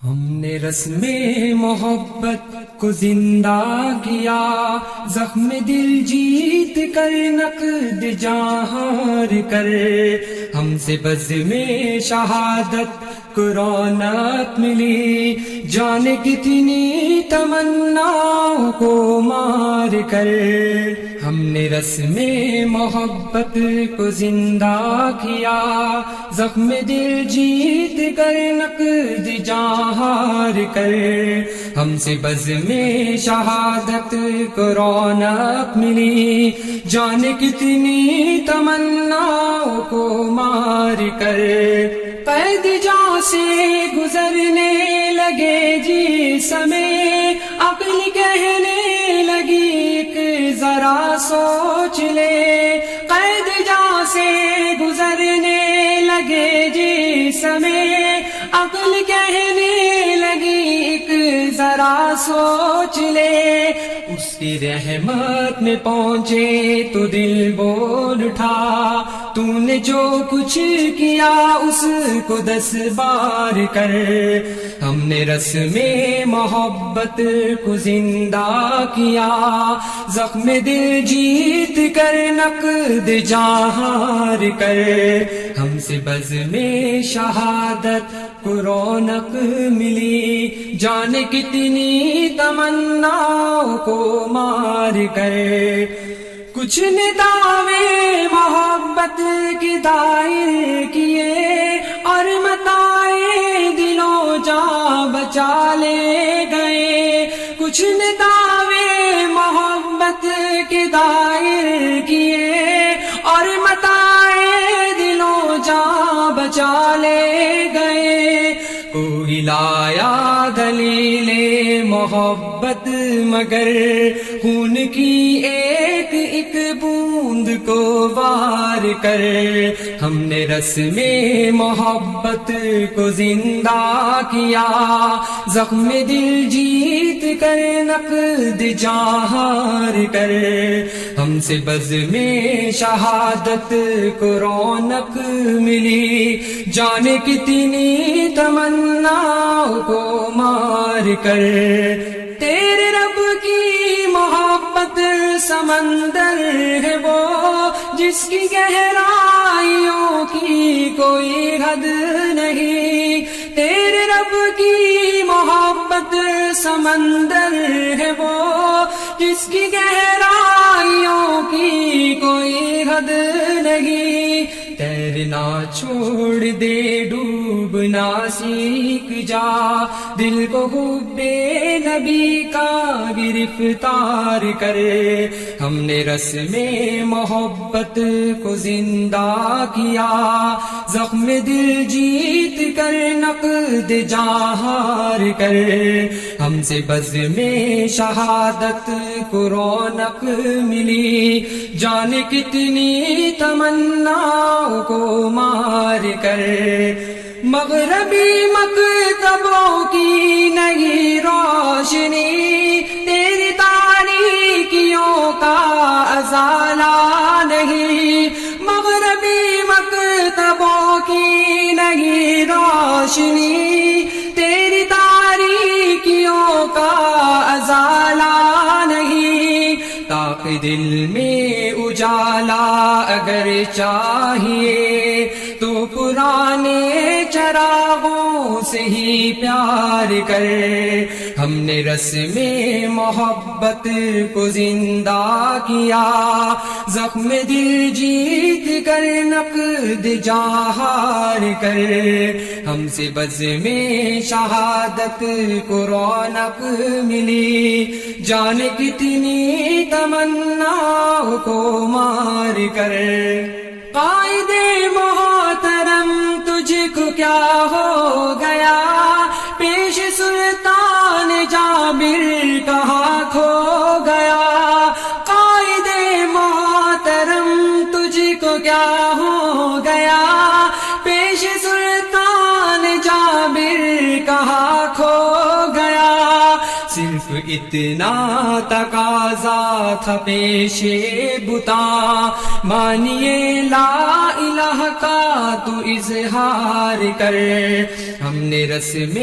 ہم نے رسم محبت کو زندہ کیا، زخم دل جیت کر نقد جاں ہار کر، ہم سے بزم شہادت کو رونق ملی، جانے کتنی تمناؤں کو مار کر، ہم نے رسم محبت کو زندہ کیا، زخم دل جیت کر نقد جاں ہار کر، ہم سے بزم شہادت کو رونق ملی، جانے کتنی تمناؤں کو مار کر، قید جاں سے گزرنے لگے جسمیں، عقل کہنے لگی ایک ذرا سوچ لے، قید جاں سے گزرنے لگے جسمیں، عقل کہنے لگی ایک ذرا سوچ لے، اس کی رحمت میں پہنچے تو دل بول اٹھا، تو نے جو کچھ کیا اس کو 10 بار کر، ہم نے رسم محبت کو زندہ کیا، زخم دل جیت کر نقد جاں ہار کر، ہم سے بزم شہادت کو رونق ملی، جانے کتنی تمناؤں کو مار کر، کچھ نے دعوے محبت کی دائر کیے، اور متائے دلوں جاں بچا لے گئے، کچھ نے دعوے محبت کے دائر کیے، اور متائے دلوں جاں بچا لے گئے، کوئی لایا دلیل محبت مگر خون کی ایک ایک بوند کو وار کر، ہم نے رسم محبت کو زندہ کیا، زخم دل جیت کر نقد جاں ہار کر، ہم سے بزم شہادت کو رونق ملی، جانے کتنی تمناؤں کو مار کر، تیرے رب کی محبت سمندر ہے وہ، جس کی گہرائیوں کی کوئی حد نہیں، تیرے رب کی محبت سمندر ہے وہ، جس کی گہرائیوں کی کوئی حد نہیں، تیرنا چھوڑ دے ڈوبنا سیکھ جا، دل کو حب نبی کا گرفتار کرے، ہم نے رسم محبت کو زندہ کیا، زخم دل جیت کر نقد جاں ہار کر، ہم سے بزم شہادت کو رونق ملی، جانے کتنی تمناؤں کو مار کر، مغربی مکتبوں کی نئی روشنی، تیری تاریکیوں کا ازالہ نہیں، مغربی مکتبوں کی نئی روشنی، تیری تاریکیوں کا ازالہ نہیں، تاک دل میں اجالا اگر چاہیے تو پرانے چراغوں سے ہی پیار کر، ہم نے رسم محبت کو زندہ کیا، زخم دل جیت کر نقد جاں ہار کر، ہم سے بزم شہادت کو رونق ملی، جانے کتنی تمناؤں کو مار کر، قائد محترم تجھ کو کیا ہو گیا، پیش سلطان جابر کہاں کھو گیا، قائد محترم تجھ کو کیا ہو گیا، پیش سلطان جابر کہاں کھو گیا، صرف اتنا تقاضا تھا پیش بتاں، مانیے لا الہ کا تو اظہار کر، ہم نے رسم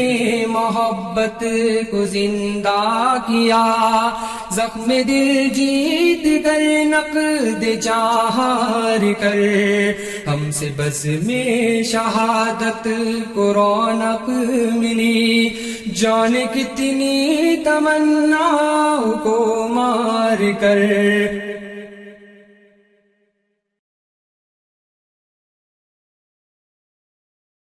محبت کو زندہ کیا، زخم دل جیت کر نقد جاہار کر، ہم سے بس میں شہادت کو رونق ملی، جان کتنی تمنا کو مار کر۔